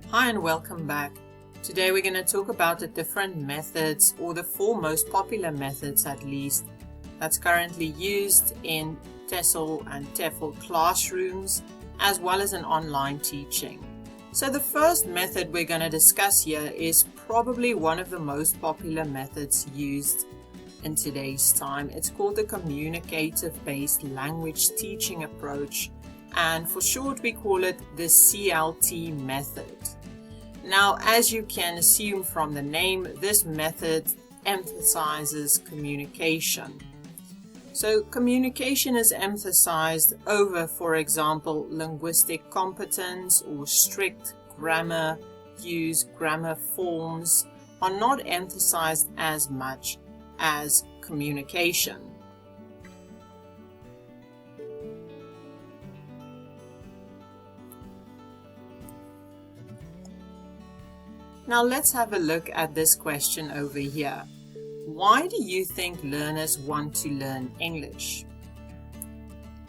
Hi and welcome back. Today we're going to talk about the different methods, or the 4 most popular methods at least, that's currently used in TESOL and TEFL classrooms, as well as in online teaching. So the first method we're going to discuss here is probably one of the most popular methods used in today's time. It's called the communicative-based language teaching approach, and for short we call it the CLT method. Now, as you can assume from the name, this method emphasizes communication. So communication is emphasized over, for example, linguistic competence or strict grammar use. Grammar forms are not emphasized as much as communication. Now let's have a look at this question over here. Why do you think learners want to learn English?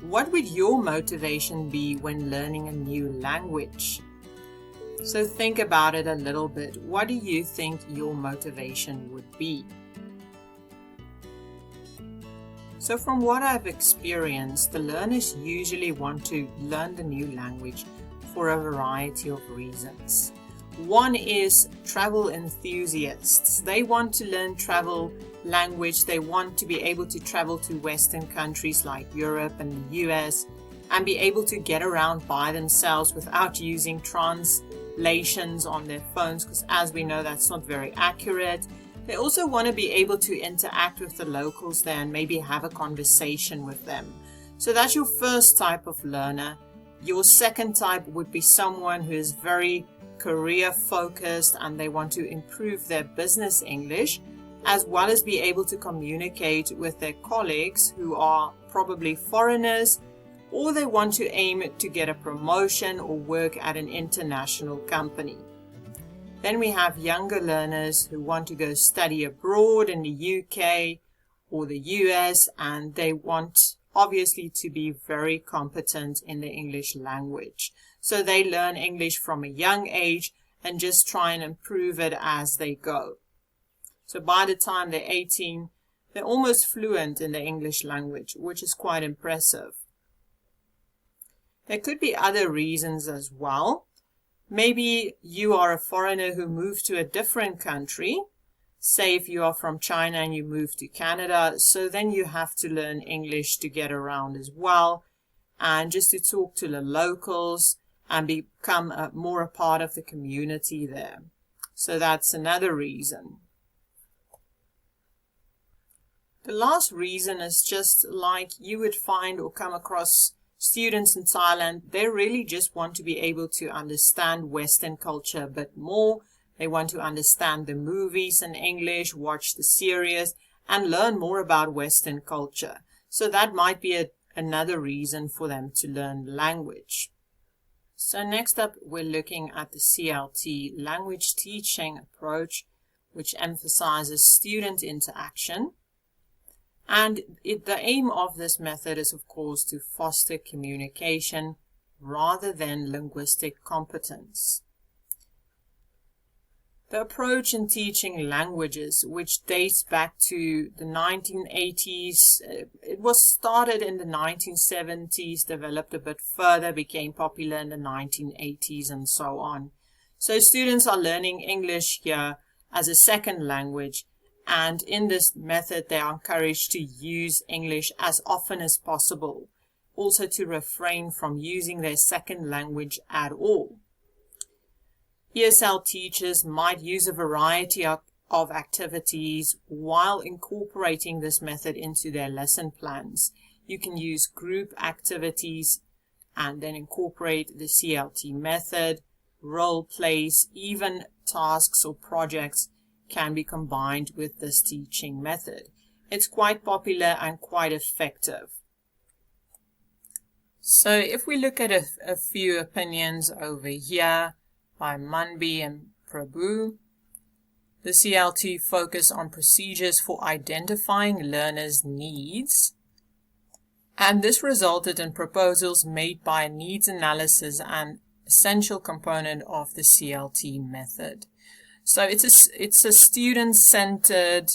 What would your motivation be when learning a new language? So think about it a little bit. What do you think your motivation would be? So from what I've experienced, the learners usually want to learn the new language for a variety of reasons. One is travel enthusiasts. They want to learn travel language. They want to be able to travel to Western countries like Europe and the US and be able to get around by themselves without using translations on their phones, because as we know, that's not very accurate. They also want to be able to interact with the locals there and maybe have a conversation with them. So that's your first type of learner. Your second type would be someone who is very career focused and they want to improve their business English, as well as be able to communicate with their colleagues who are probably foreigners, or they want to aim to get a promotion or work at an international company. Then we have younger learners who want to go study abroad in the UK or the US, and they want obviously to be very competent in the English language. So they learn English from a young age and just try and improve it as they go. So by the time they're 18, they're almost fluent in the English language, which is quite impressive. There could be other reasons as well. Maybe you are a foreigner who moved to a different country. Say if you are from China and you move to Canada, so then you have to learn English to get around as well, and just to talk to the locals and become more a part of the community there. So that's another reason. The last reason is just like you would find or come across students in Thailand. They really just want to be able to understand Western culture a bit more. They want to understand the movies in English, watch the series, and learn more about Western culture. So that might be another reason for them to learn language. So next up, we're looking at the CLT language teaching approach, which emphasizes student interaction. And the aim of this method is, of course, to foster communication rather than linguistic competence. The approach in teaching languages, which dates back to the 1980s, it was started in the 1970s, developed a bit further, became popular in the 1980s and so on. So students are learning English here as a second language, and in this method they are encouraged to use English as often as possible, also to refrain from using their second language at all. ESL teachers might use a variety of activities while incorporating this method into their lesson plans. You can use group activities and then incorporate the CLT method. Role plays, even tasks or projects can be combined with this teaching method. It's quite popular and quite effective. So if we look at a few opinions over here, by Manbi and Prabhu. The CLT focus on procedures for identifying learners' needs And this resulted in proposals made by a needs analysis, an essential component of the CLT method. So it's a student-centered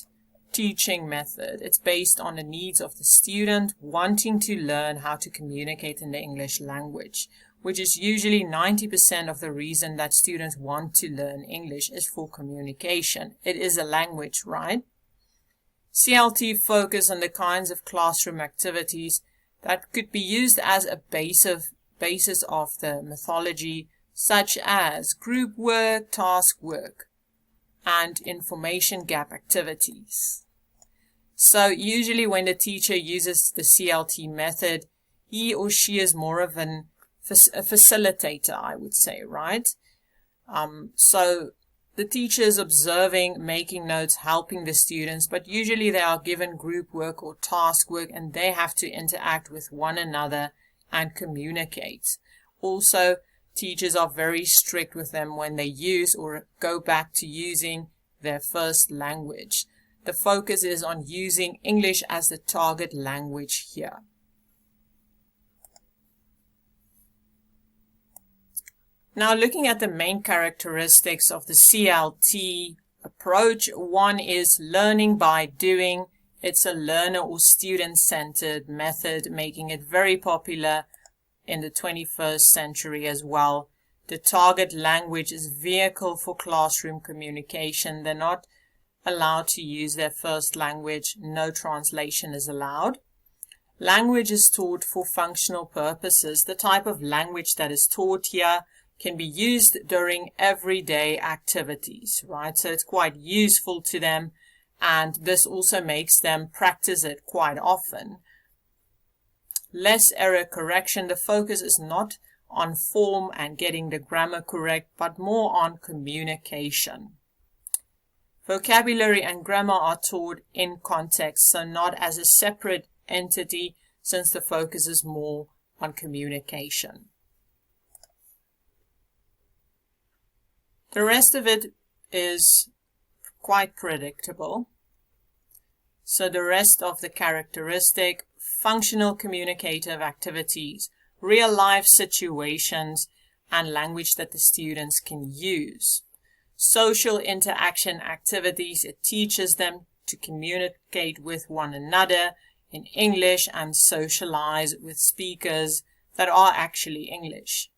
teaching method. It's based on the needs of the student wanting to learn how to communicate in the English language, which is usually 90% of the reason that students want to learn English is for communication. It is a language, right? CLT focus on the kinds of classroom activities that could be used as a basis of the methodology, such as group work, task work, and information gap activities. So usually when the teacher uses the CLT method, he or she is more of a facilitator, I would say, right? So the teacher is observing, making notes, helping the students, but usually they are given group work or task work and they have to interact with one another and communicate. Also, teachers are very strict with them when they use or go back to using their first language. The focus is on using English as the target language here. Now, looking at the main characteristics of the CLT approach, one is learning by doing. It's a learner or student-centered method, making it very popular in the 21st century as well. The target language is vehicle for classroom communication. They're not allowed to use their first language. No translation is allowed. Language is taught for functional purposes. The type of language that is taught here can be used during everyday activities, right? So it's quite useful to them, and this also makes them practice it quite often. Less error correction. The focus is not on form and getting the grammar correct, but more on communication. Vocabulary and grammar are taught in context, so not as a separate entity, since the focus is more on communication. The rest of it is quite predictable. So the rest of the characteristic, functional communicative activities, real life situations, and language that the students can use. Social interaction activities, it teaches them to communicate with one another in English and socialize with speakers that are actually English.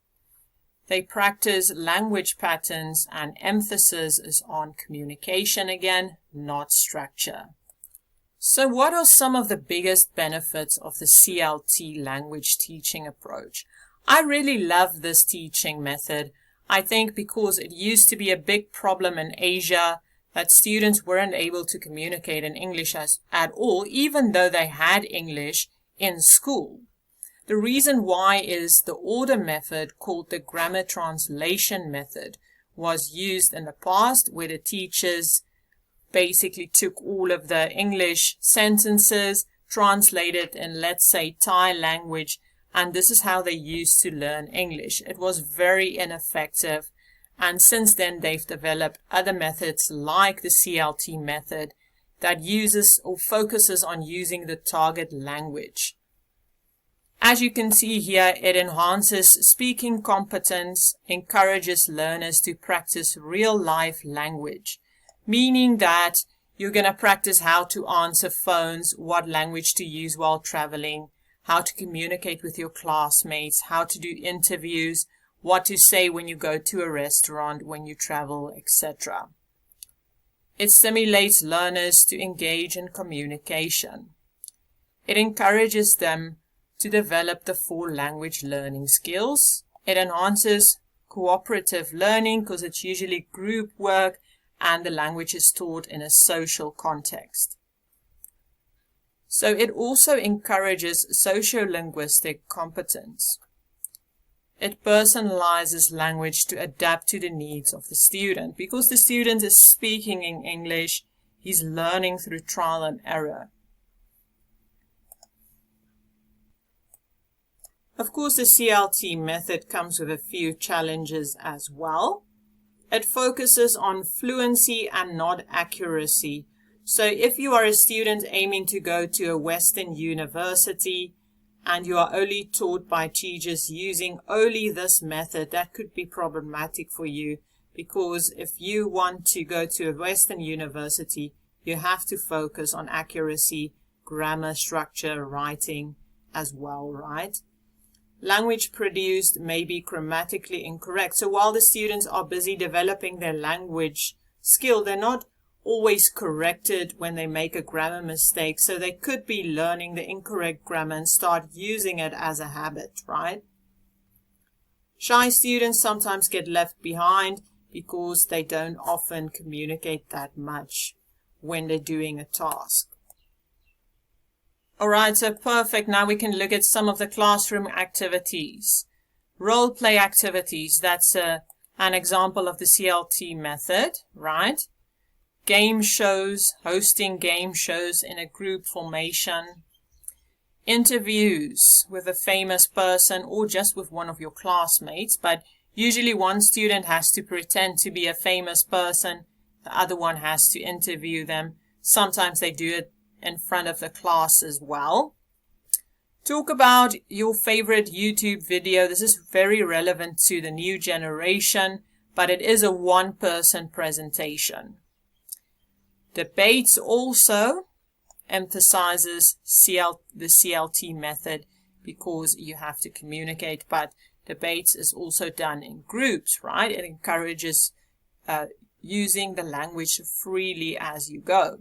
They practice language patterns, and emphasis is on communication again, not structure. So what are some of the biggest benefits of the CLT language teaching approach? I really love this teaching method. I think because it used to be a big problem in Asia that students weren't able to communicate in English at all, even though they had English in school. The reason why is the order method, called the grammar translation method, was used in the past, where the teachers basically took all of the English sentences, translated in, let's say, Thai language, and this is how they used to learn English. It was very ineffective, and since then they've developed other methods like the CLT method that uses or focuses on using the target language. As you can see here, it enhances speaking competence, encourages learners to practice real-life language, meaning that you're going to practice how to answer phones, what language to use while traveling, how to communicate with your classmates, how to do interviews, what to say when you go to a restaurant, when you travel, etc. It stimulates learners to engage in communication. It encourages them to develop the 4 language learning skills. It enhances cooperative learning because it's usually group work and the language is taught in a social context. So it also encourages sociolinguistic competence. It personalizes language to adapt to the needs of the student. Because the student is speaking in English, he's learning through trial and error. Of course, the CLT method comes with a few challenges as well. It focuses on fluency and not accuracy. So if you are a student aiming to go to a Western university and you are only taught by teachers using only this method, that could be problematic for you, because if you want to go to a Western university, you have to focus on accuracy, grammar, structure, writing as well, right? Language produced may be grammatically incorrect. So while the students are busy developing their language skill, they're not always corrected when they make a grammar mistake. So they could be learning the incorrect grammar and start using it as a habit, right? Shy students sometimes get left behind because they don't often communicate that much when they're doing a task. Alright, so perfect. Now we can look at some of the classroom activities. Role play activities, that's an example of the CLT method, right? Game shows, hosting game shows in a group formation. Interviews with a famous person or just with one of your classmates, but usually one student has to pretend to be a famous person, the other one has to interview them. Sometimes they do it in front of the class as well. Talk about your favorite YouTube video. This is very relevant to the new generation, but it is a one-person presentation. Debates also emphasizes the CLT method because you have to communicate, but debates is also done in groups, right? It encourages using the language freely as you go.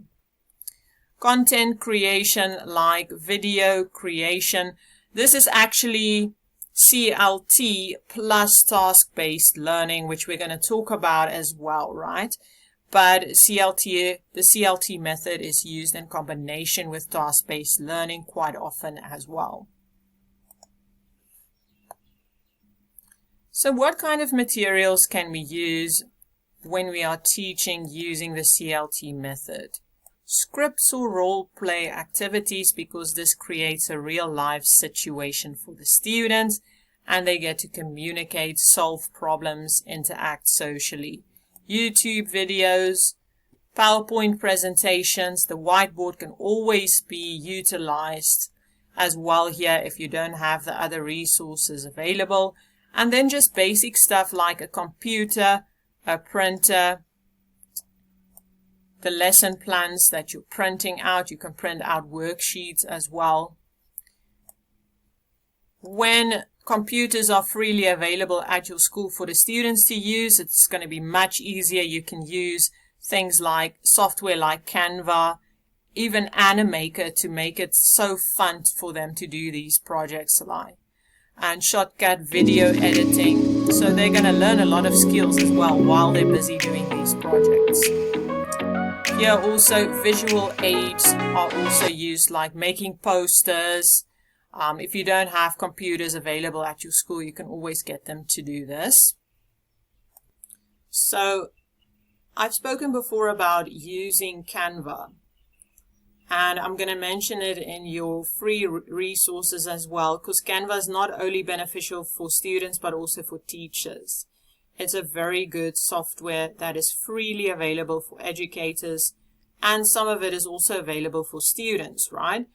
Content creation like video creation. This is actually CLT plus task-based learning, which we're going to talk about as well, right? But the CLT method is used in combination with task-based learning quite often as well. So what kind of materials can we use when we are teaching using the CLT method? Scripts or role play activities, because this creates a real life situation for the students and they get to communicate, solve problems, interact socially. YouTube videos, PowerPoint presentations, the whiteboard can always be utilized as well here if you don't have the other resources available. And then just basic stuff like a computer, a printer, the lesson plans that you're printing out. You can print out worksheets as well. When computers are freely available at your school for the students to use, it's going to be much easier. You can use things like software like Canva, even Animaker to make it so fun for them to do these projects like. And shortcut video editing. So they're going to learn a lot of skills as well while they're busy doing these projects. Here also visual aids are also used, like making posters. If you don't have computers available at your school, you can always get them to do this. So I've spoken before about using Canva, and I'm going to mention it in your free resources as well, because Canva is not only beneficial for students but also for teachers. It's a very good software that is freely available for educators, and some of it is also available for students, right?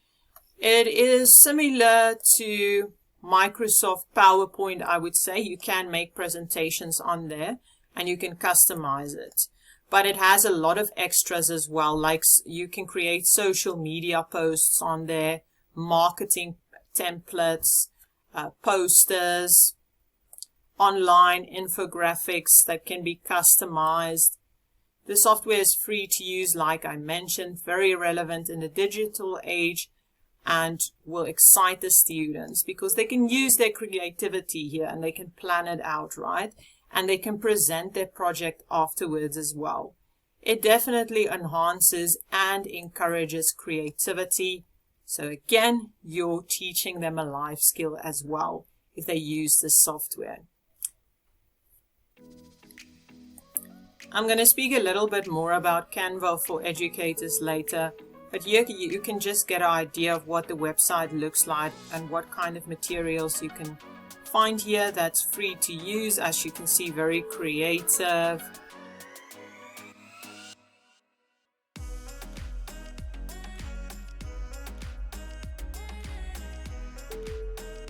It is similar to Microsoft PowerPoint, I would say. You can make presentations on there and you can customize it. But it has a lot of extras as well, like you can create social media posts on there, marketing templates, posters, online infographics that can be customized. The software is free to use, like I mentioned, very relevant in the digital age, and will excite the students because they can use their creativity here and they can plan it out, right? And they can present their project afterwards as well. It definitely enhances and encourages creativity. So again, you're teaching them a life skill as well if they use this software. I'm going to speak a little bit more about Canva for educators later. But here you can just get an idea of what the website looks like and what kind of materials you can find here that's free to use. As you can see, very creative.